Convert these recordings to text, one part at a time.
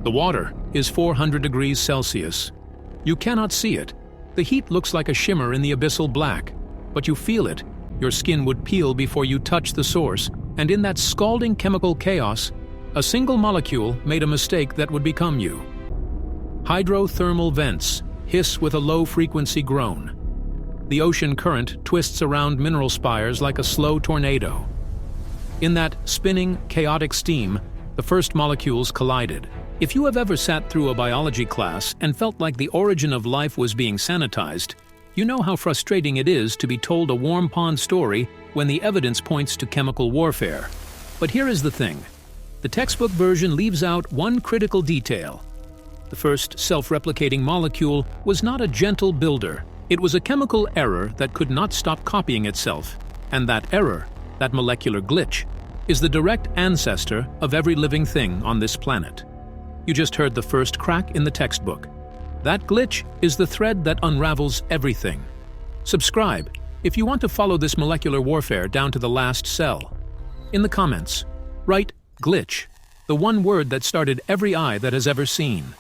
The water is 400 degrees Celsius. You cannot see it. The heat looks like a shimmer in the abyssal black, but you feel it. Your skin would peel before you touch the source, and in that scalding chemical chaos, a single molecule made a mistake that would become you. Hydrothermal vents hiss with a low-frequency groan. The ocean current twists around mineral spires like a slow tornado. In that spinning, chaotic steam, the first molecules collided. If you have ever sat through a biology class and felt like the origin of life was being sanitized, you know how frustrating it is to be told a warm pond story when the evidence points to chemical warfare. But here is the thing. The textbook version leaves out one critical detail. The first self-replicating molecule was not a gentle builder. It was a chemical error that could not stop copying itself. And that error, that molecular glitch, is the direct ancestor of every living thing on this planet. You just heard the first crack in the textbook. That glitch is the thread that unravels everything. Subscribe if you want to follow this molecular warfare down to the last cell. In the comments, write glitch, the one word that started every eye that has ever seen.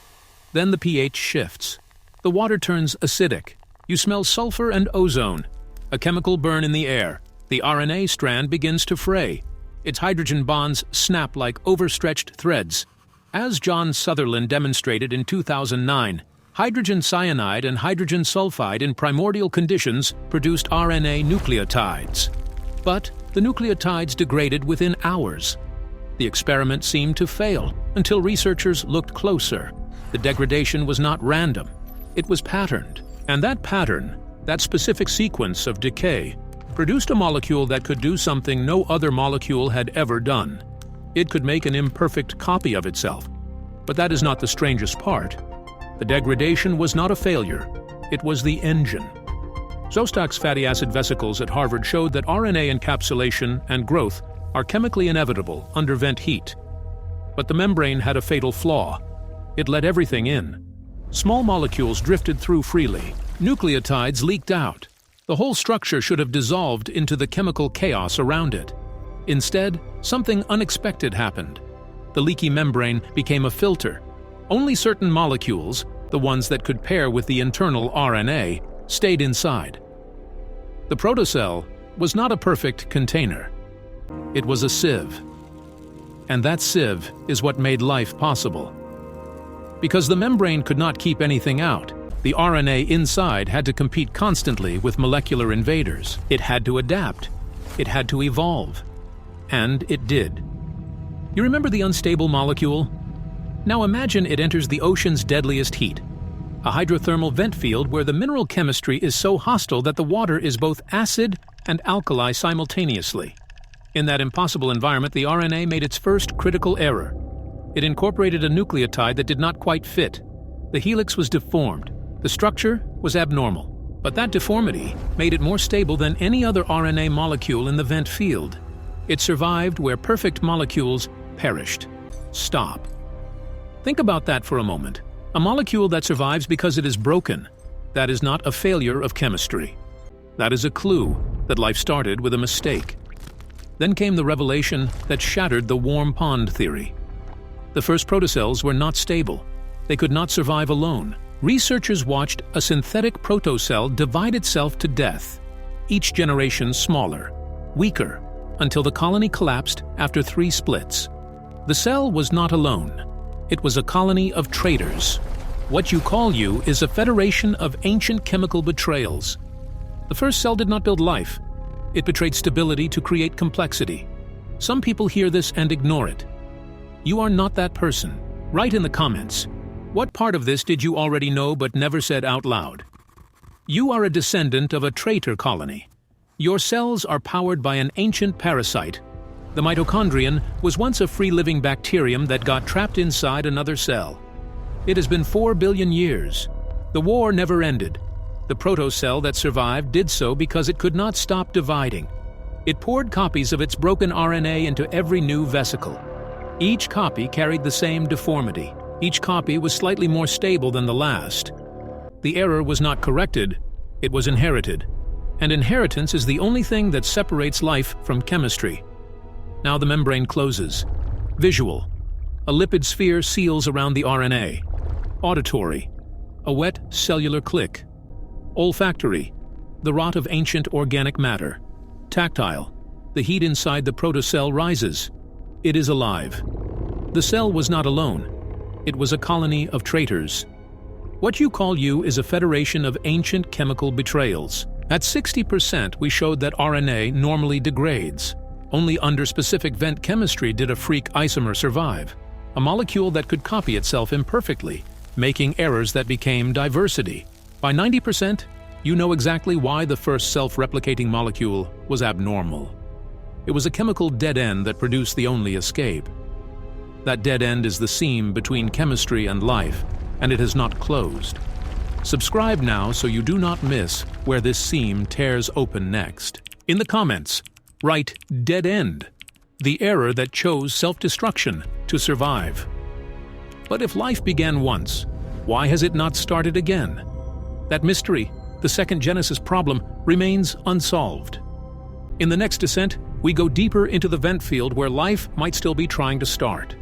Then the pH shifts. The water turns acidic. You smell sulfur and ozone. A chemical burn in the air. The RNA strand begins to fray. Its hydrogen bonds snap like overstretched threads. As John Sutherland demonstrated in 2009, hydrogen cyanide and hydrogen sulfide in primordial conditions produced RNA nucleotides. But the nucleotides degraded within hours. The experiment seemed to fail until researchers looked closer. The degradation was not random. It was patterned. And that pattern, that specific sequence of decay, produced a molecule that could do something no other molecule had ever done. It could make an imperfect copy of itself. But that is not the strangest part. The degradation was not a failure. It was the engine. Szostak's fatty acid vesicles at Harvard showed that RNA encapsulation and growth are chemically inevitable under vent heat. But the membrane had a fatal flaw. It let everything in. Small molecules drifted through freely. Nucleotides leaked out. The whole structure should have dissolved into the chemical chaos around it. Instead, something unexpected happened. The leaky membrane became a filter. Only certain molecules, the ones that could pair with the internal RNA, stayed inside. The protocell was not a perfect container. It was a sieve. And that sieve is what made life possible. Because the membrane could not keep anything out, the RNA inside had to compete constantly with molecular invaders. It had to adapt. It had to evolve. And it did. You remember the unstable molecule? Now imagine it enters the ocean's deadliest heat, a hydrothermal vent field where the mineral chemistry is so hostile that the water is both acid and alkali simultaneously. In that impossible environment, the RNA made its first critical error. It incorporated a nucleotide that did not quite fit. The helix was deformed. The structure was abnormal. But that deformity made it more stable than any other RNA molecule in the vent field. It survived where perfect molecules perished. Stop. Think about that for a moment. A molecule that survives because it is broken. That is not a failure of chemistry. That is a clue that life started with a mistake. Then came the revelation that shattered the warm pond theory. The first protocells were not stable. They could not survive alone. Researchers watched a synthetic protocell divide itself to death, each generation smaller, weaker, until the colony collapsed after 3 splits. The cell was not alone. It was a colony of traitors. What you call you is a federation of ancient chemical betrayals. The first cell did not build life. It betrayed stability to create complexity. Some people hear this and ignore it. You are not that person. Write in the comments. What part of this did you already know but never said out loud? You are a descendant of a traitor colony. Your cells are powered by an ancient parasite. The mitochondrion was once a free-living bacterium that got trapped inside another cell. It has been 4 billion years. The war never ended. The protocell that survived did so because it could not stop dividing. It poured copies of its broken RNA into every new vesicle. Each copy carried the same deformity. Each copy was slightly more stable than the last. The error was not corrected, it was inherited. And inheritance is the only thing that separates life from chemistry. Now the membrane closes. Visual. A lipid sphere seals around the RNA. Auditory. A wet cellular click. Olfactory. The rot of ancient organic matter. Tactile. The heat inside the protocell rises. It is alive. The cell was not alone. It was a colony of traitors. What you call you is a federation of ancient chemical betrayals. At 60%, we showed that RNA normally degrades. Only under specific vent chemistry did a freak isomer survive, a molecule that could copy itself imperfectly, making errors that became diversity. By 90%, you know exactly why the first self-replicating molecule was abnormal. It was a chemical dead end that produced the only escape. That dead end is the seam between chemistry and life, and it has not closed. Subscribe now so you do not miss where this seam tears open next. In the comments, write dead end, the error that chose self-destruction to survive. But if life began once, why has it not started again? That mystery, the second Genesis problem, remains unsolved. In the next descent, we go deeper into the vent field where life might still be trying to start.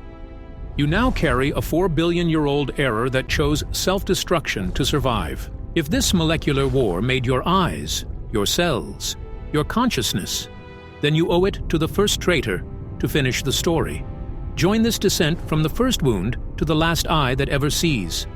You now carry a 4 billion-year-old error that chose self-destruction to survive. If this molecular war made your eyes, your cells, your consciousness, then you owe it to the first traitor to finish the story. Join this descent from the first wound to the last eye that ever sees.